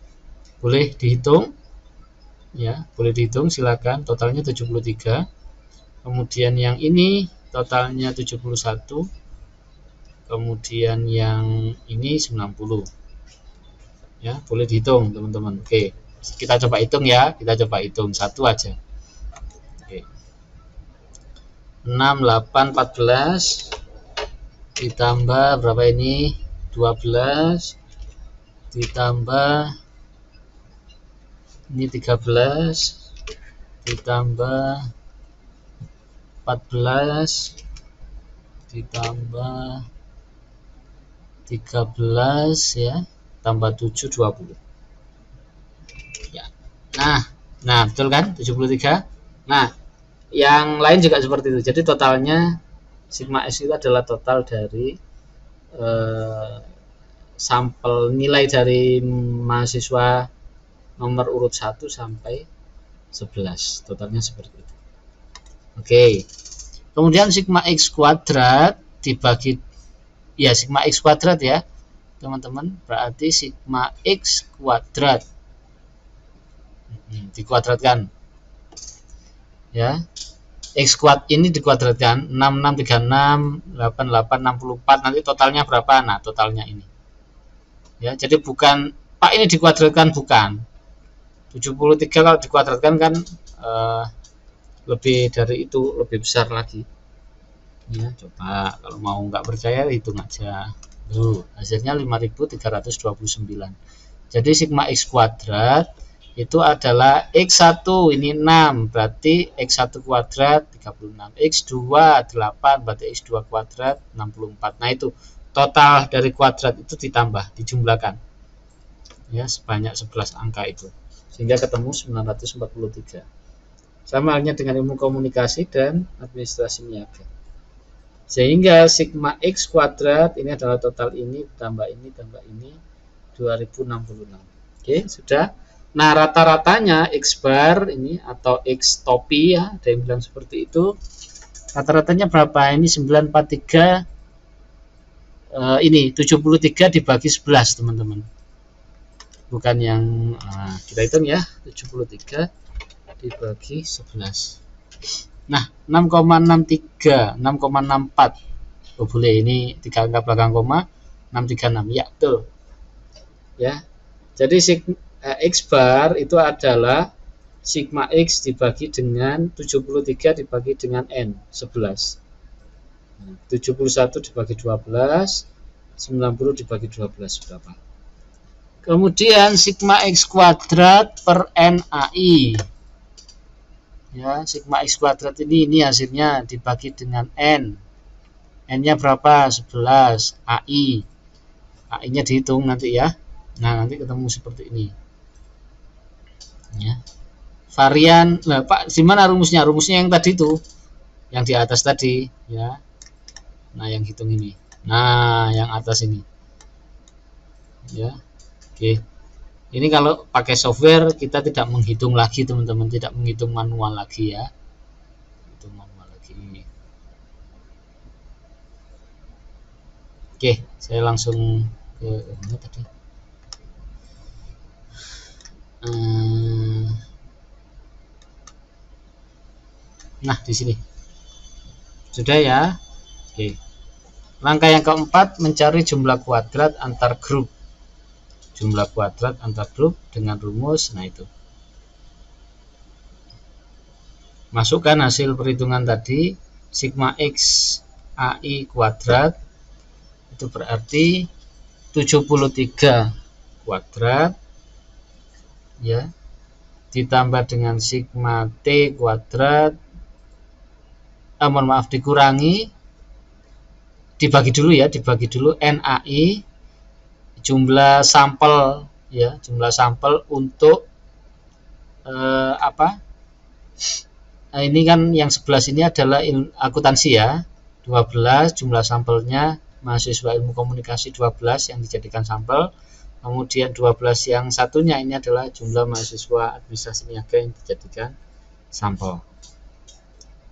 boleh dihitung ya, boleh dihitung silakan. Totalnya 73. Kemudian yang ini totalnya 71. Kemudian yang ini 90 ya, boleh dihitung teman-teman. Oke, kita coba hitung ya, kita coba hitung satu aja. Oke, 6, 8, 14 ditambah berapa ini, 12 ditambah ini 13 ditambah 14 ditambah 13 ya, tambah 7 20 ya. Nah betul kan 73. Nah, yang lain juga seperti itu. Jadi totalnya sigma X itu adalah total dari sampel nilai dari mahasiswa nomor urut 1 sampai 11. Totalnya seperti itu. Oke. Kemudian sigma X kuadrat dibagi ya, sigma X kuadrat ya teman-teman, berarti sigma X kuadrat dikuadratkan ya. X kuad ini dikuadratkan 66, 36, 88, 64, nanti totalnya berapa? Nah, totalnya ini ya. Jadi bukan Pak ini dikuadratkan, bukan. 73 kalau dikuadratkan kan lebih dari itu, lebih besar lagi ya. Coba kalau mau nggak percaya hitung aja. Hasilnya 5329. Jadi sigma X kuadrat itu adalah X1 ini 6, berarti X1 kuadrat 36, X2 8, berarti X2 kuadrat 64. Nah, itu total dari kuadrat itu ditambah, dijumlahkan ya, sebanyak 11 angka itu, sehingga ketemu 943. Sama halnya dengan ilmu komunikasi dan administrasi niaga. Sehingga sigma X kuadrat ini adalah total ini tambah ini 2066. Oke, sudah. Nah, rata-ratanya X bar ini atau X topi ya, ada yang bilang seperti itu. Rata-ratanya berapa? Ini 943, ini 73 dibagi 11 teman-teman. Bukan yang kita hitung ya, 73 dibagi 11. Nah, 6,63, 6,64. Oh, boleh ini 3 angka belakang koma, 636. Ya, betul. Ya. Jadi X bar itu adalah sigma X dibagi dengan 73 dibagi dengan N 11. 71 dibagi 12, 90 dibagi 12 berapa? Kemudian sigma X kuadrat per NAI. Ya, sigma X kuadrat ini hasilnya dibagi dengan N. N-nya berapa? 11. AI. AI-nya dihitung nanti ya. Nah, nanti ketemu seperti ini. Ya. Varian, nah Pak, gimana rumusnya? Rumusnya yang tadi itu, yang di atas tadi, ya. Nah, yang hitung ini. Nah, yang atas ini, ya. Oke. Ini kalau pakai software kita tidak menghitung lagi, teman-teman, tidak menghitung manual lagi ya. Hitung manual lagi. Oke, saya langsung ke mana tadi? Nah, di sini sudah ya. Oke, langkah yang keempat, mencari jumlah kuadrat antar grup. Jumlah kuadrat antar grup dengan rumus, nah itu. Masukkan hasil perhitungan tadi, sigma x AI kuadrat itu berarti 73 kuadrat ya, ditambah dengan sigma T kuadrat, mohon maaf, dibagi dulu NAI, jumlah sampel ya, jumlah sampel untuk ini kan yang 11 ini adalah akuntansi ya, 12 jumlah sampelnya mahasiswa ilmu komunikasi 12 yang dijadikan sampel, kemudian 12 yang satunya ini adalah jumlah mahasiswa administrasi niaga yang dijadikan sampel.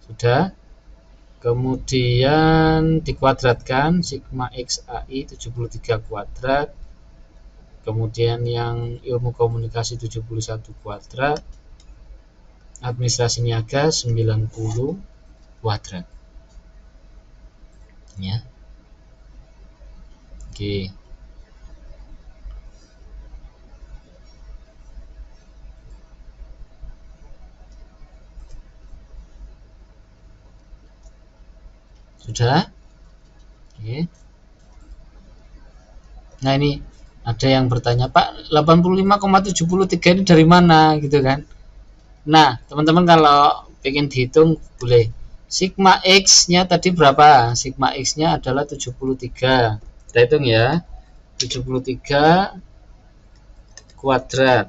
Sudah. Kemudian dikuadratkan sigma x AI 73 kuadrat, kemudian yang ilmu komunikasi 71 kuadrat, administrasi niaga 90 kuadrat ya. Oke. Sudah? Oke. Nah, ini ada yang bertanya, Pak, 85,73 ini dari mana gitu kan. Nah, teman-teman kalau pengen dihitung boleh. Sigma X-nya tadi berapa? Sigma X-nya adalah 73. Kita hitung ya. 73 kuadrat.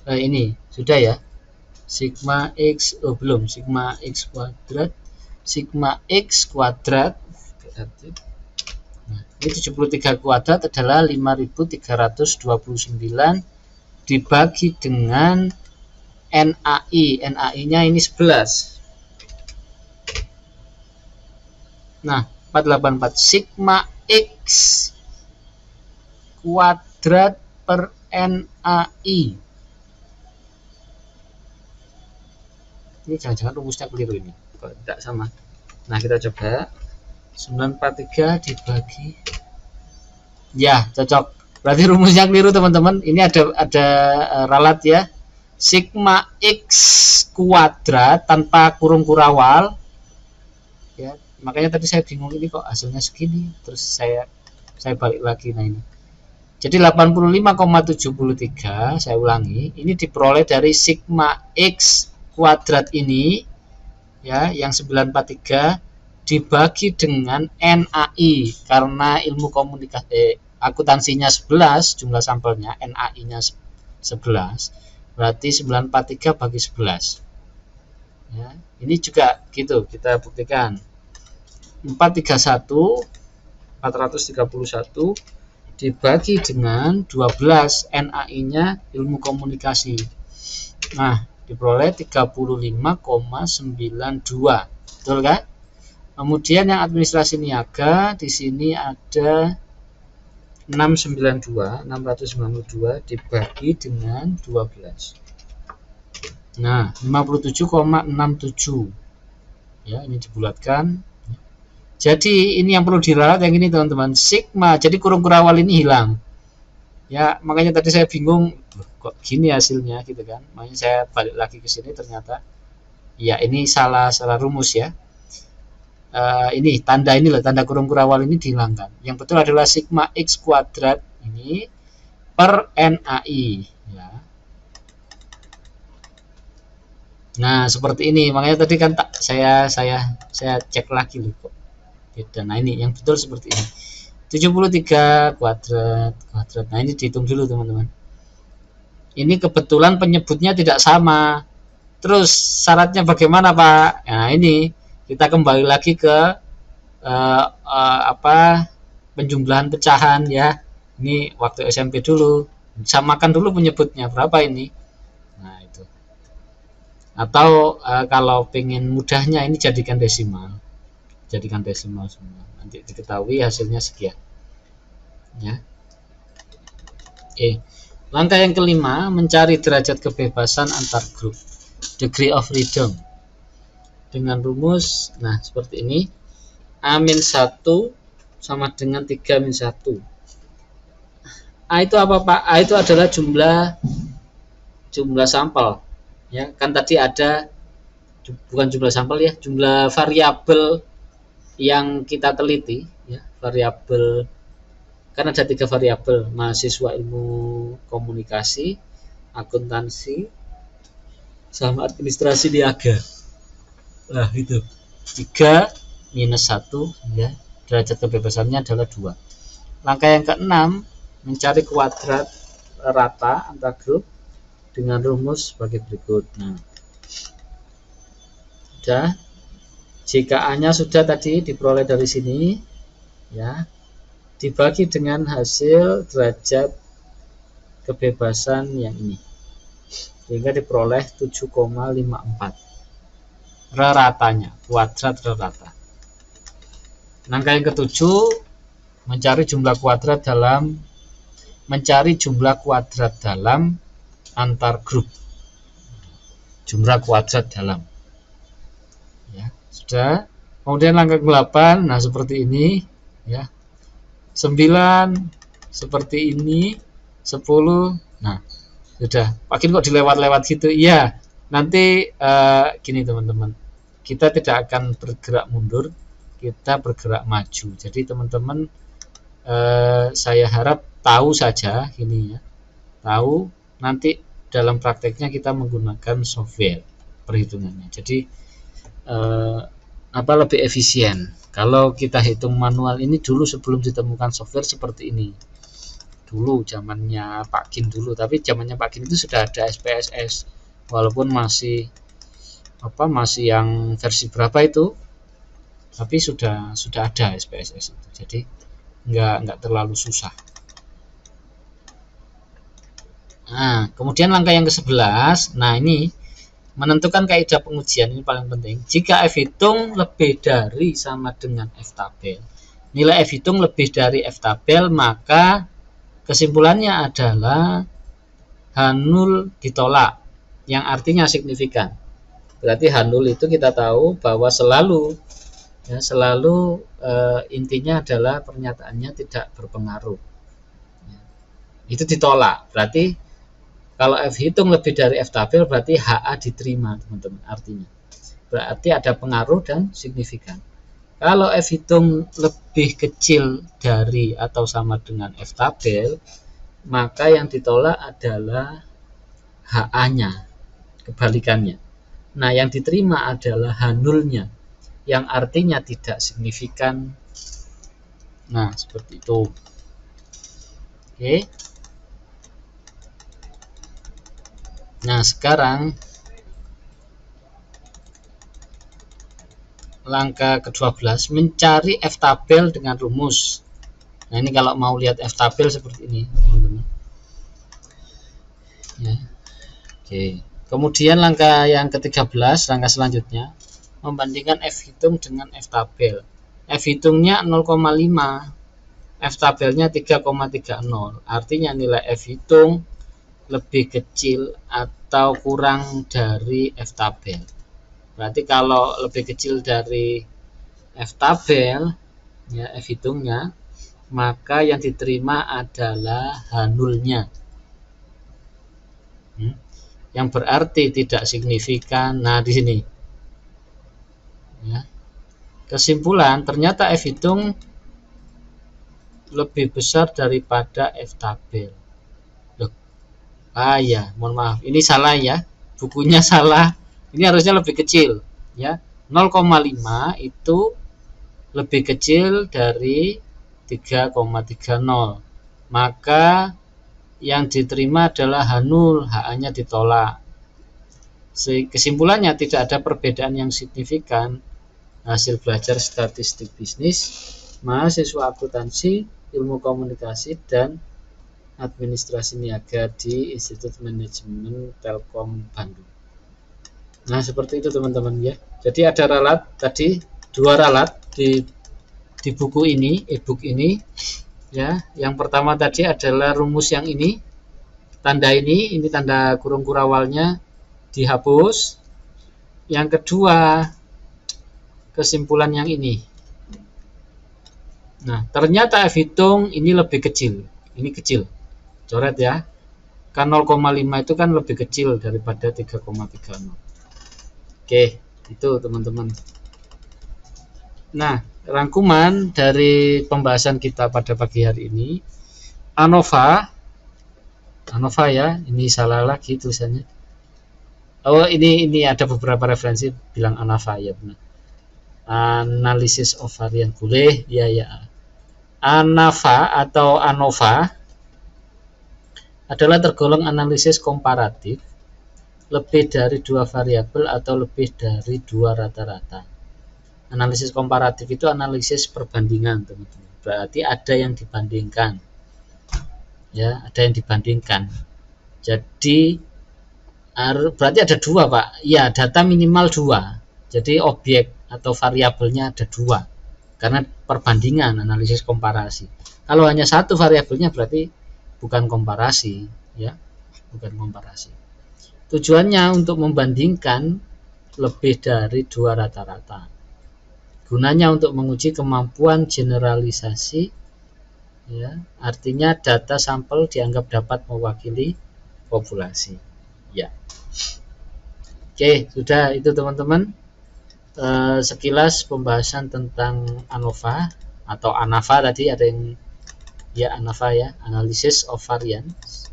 Ini sudah ya. Sigma X, belum. Sigma X kuadrat. Sigma X kuadrat. Nah, ini 73 kuadrat adalah 5329 dibagi dengan NAI. NAI-nya ini 11. Nah, 484 sigma X kuadrat per NAI. Ini jangan-jangan rumusnya keliru ini. Kok tidak sama? Nah, kita coba 943 dibagi. Ya, cocok. Berarti rumusnya keliru, teman-teman. Ini ada ralat ya. Sigma X kuadrat tanpa kurung kurawal ya, makanya tadi saya bingung ini kok hasilnya segini, terus saya balik lagi. Nah, ini jadi 85,73, saya ulangi, ini diperoleh dari sigma X kuadrat ini ya, yang 943 dibagi dengan NAI, karena ilmu komunikasi akuntansinya 11 jumlah sampelnya, NAI-nya 11, berarti 943 bagi 11 ya. Ini juga gitu, kita buktikan. 431 dibagi dengan 12, NAI-nya ilmu komunikasi. Nah, diperoleh 35,92. Betul kan? Kemudian yang administrasi niaga di sini ada 692 dibagi dengan 12. Nah, 57,67 ya, ini dibulatkan. Jadi ini yang perlu diralat yang ini, teman-teman, sigma. Jadi kurung kurawal ini hilang ya, makanya tadi saya bingung kok gini hasilnya gitu kan. Makanya saya balik lagi ke sini, ternyata ya ini salah rumus ya. Ini tanda, ini loh, tanda kurung kurawal ini dihilangkan. Yang betul adalah sigma X kuadrat ini per NAI ya. Nah, seperti ini. Makanya tadi kan saya cek lagi loh kok beda. Nah, ini yang betul seperti ini. 73 kuadrat. Nah, ini dihitung dulu, teman-teman. Ini kebetulan penyebutnya tidak sama. Terus syaratnya bagaimana, Pak? Nah, ini kita kembali lagi ke penjumlahan pecahan ya. Ini waktu SMP dulu. Samakan dulu penyebutnya berapa ini. Nah, itu. Atau kalau pengen mudahnya ini jadikan desimal semua. nanti diketahui hasilnya sekian ya. Oke. Langkah yang kelima, mencari derajat kebebasan antar grup, degree of freedom, dengan rumus nah seperti ini. A-1 sama dengan 3-1. A itu apa Pak? A itu adalah jumlah sampel ya, kan tadi ada, bukan jumlah sampel ya, jumlah variabel yang kita teliti ya, variabel, kan ada 3 variabel, mahasiswa ilmu komunikasi, akuntansi, sama administrasi niaga. Nah itu 3 minus 1 ya, derajat kebebasannya adalah 2. Langkah yang keenam, mencari kuadrat rata antar grup dengan rumus sebagai berikut. Nah, sudah, jika A-nya sudah tadi diperoleh dari sini ya, dibagi dengan hasil derajat kebebasan yang ini, sehingga diperoleh 7,54 reratanya, kuadrat rata. Langkah yang ketujuh, mencari jumlah kuadrat dalam antar grup, jumlah kuadrat dalam ya, sudah. Kemudian langkah ke-8, nah seperti ini ya, 9 seperti ini, 10, nah sudah. Makin kok dilewat-lewat gitu. Iya, nanti gini teman-teman, kita tidak akan bergerak mundur, kita bergerak maju. Jadi teman-teman, saya harap tahu saja ini ya, tahu, nanti dalam prakteknya kita menggunakan software perhitungannya. Jadi lebih efisien. Kalau kita hitung manual ini dulu sebelum ditemukan software seperti ini. Dulu zamannya Pak Gin dulu, tapi zamannya Pak Gin itu sudah ada SPSS. Walaupun masih yang versi berapa itu, tapi sudah ada SPSS itu. Jadi enggak terlalu susah. Nah, kemudian langkah yang ke-11, nah ini menentukan kaidah pengujian, ini paling penting. Jika F hitung lebih dari sama dengan F tabel, nilai F hitung lebih dari F tabel, maka kesimpulannya adalah H0 ditolak, yang artinya signifikan. Berarti H0 itu kita tahu bahwa selalu intinya adalah pernyataannya tidak berpengaruh. Itu ditolak. Berarti kalau F hitung lebih dari F tabel, berarti HA diterima, teman-teman. Artinya berarti ada pengaruh dan signifikan. Kalau F hitung lebih kecil dari atau sama dengan F tabel, maka yang ditolak adalah HA-nya, kebalikannya. Nah, yang diterima adalah H0-nya, yang artinya tidak signifikan. Nah, seperti itu. Oke. Nah, sekarang langkah ke-12, mencari F tabel dengan rumus. Nah, ini kalau mau lihat F tabel seperti ini, teman-teman. Ya. Oke. Kemudian langkah yang ke-13, langkah selanjutnya, membandingkan F hitung dengan F tabel. F hitungnya 0,5, F tabelnya 3,30. Artinya nilai F hitung lebih kecil atau kurang dari F tabel. Berarti kalau lebih kecil dari F tabel ya, F hitungnya, maka yang diterima adalah H0-nya. Yang berarti tidak signifikan. Nah, di sini ya, kesimpulan ternyata F hitung lebih besar daripada F tabel. Ya, mohon maaf, ini salah ya, bukunya salah. Ini harusnya lebih kecil ya, 0,5 itu lebih kecil dari 3,30. Maka yang diterima adalah H0, HA-nya ditolak. Kesimpulannya tidak ada perbedaan yang signifikan. Hasil belajar statistik bisnis, mahasiswa akuntansi, ilmu komunikasi, dan administrasi niaga di Institut Manajemen Telkom Bandung. Nah, seperti itu teman-teman ya. Jadi ada ralat tadi, 2 ralat di buku ini, e-book ini, ya. Yang pertama tadi adalah rumus yang ini, tanda ini tanda kurung kurawalnya dihapus. Yang kedua, kesimpulan yang ini. Nah, ternyata F hitung ini lebih kecil. Ini kecil. Coret ya. Kan 0,5 itu kan lebih kecil daripada 3,30. Oke, itu teman-teman. Nah, rangkuman dari pembahasan kita pada pagi hari ini, ANOVA ya, ini salah lagi tulisannya. Oh, ini ada beberapa referensi bilang ANOVA ya benar. Analysis of varian boleh, ya. ANOVA atau ANOVA adalah tergolong analisis komparatif lebih dari 2 variabel atau lebih dari 2 rata-rata. Analisis komparatif itu analisis perbandingan, teman-teman. Berarti ada yang dibandingkan. Ya, ada yang dibandingkan. Jadi berarti ada 2, Pak. Ya, data minimal 2. Jadi objek atau variabelnya ada 2. Karena perbandingan, analisis komparasi. Kalau hanya 1 variabelnya berarti bukan komparasi, ya. Bukan komparasi. Tujuannya untuk membandingkan lebih dari 2 rata-rata. Gunanya untuk menguji kemampuan generalisasi, ya, artinya data sampel dianggap dapat mewakili populasi. Ya. Oke, sudah itu teman-teman. Sekilas pembahasan tentang ANOVA atau ANAVA tadi, ada yang ya ANAVA ya, Analysis of Variance.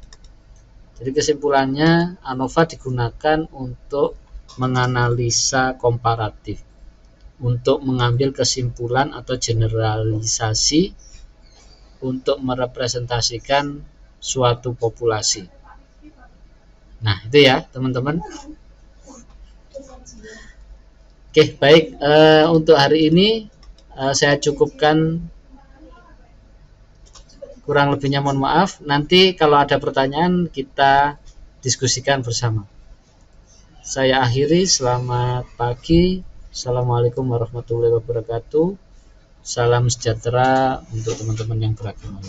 Jadi kesimpulannya, ANOVA digunakan untuk menganalisa komparatif, untuk mengambil kesimpulan atau generalisasi untuk merepresentasikan suatu populasi. Nah, itu ya teman-teman. Oke, baik. Untuk hari ini saya cukupkan. Kurang lebihnya mohon maaf. Nanti kalau ada pertanyaan kita diskusikan bersama. Saya akhiri. Selamat pagi. Assalamualaikum warahmatullahi wabarakatuh. Salam sejahtera untuk teman-teman yang beragama.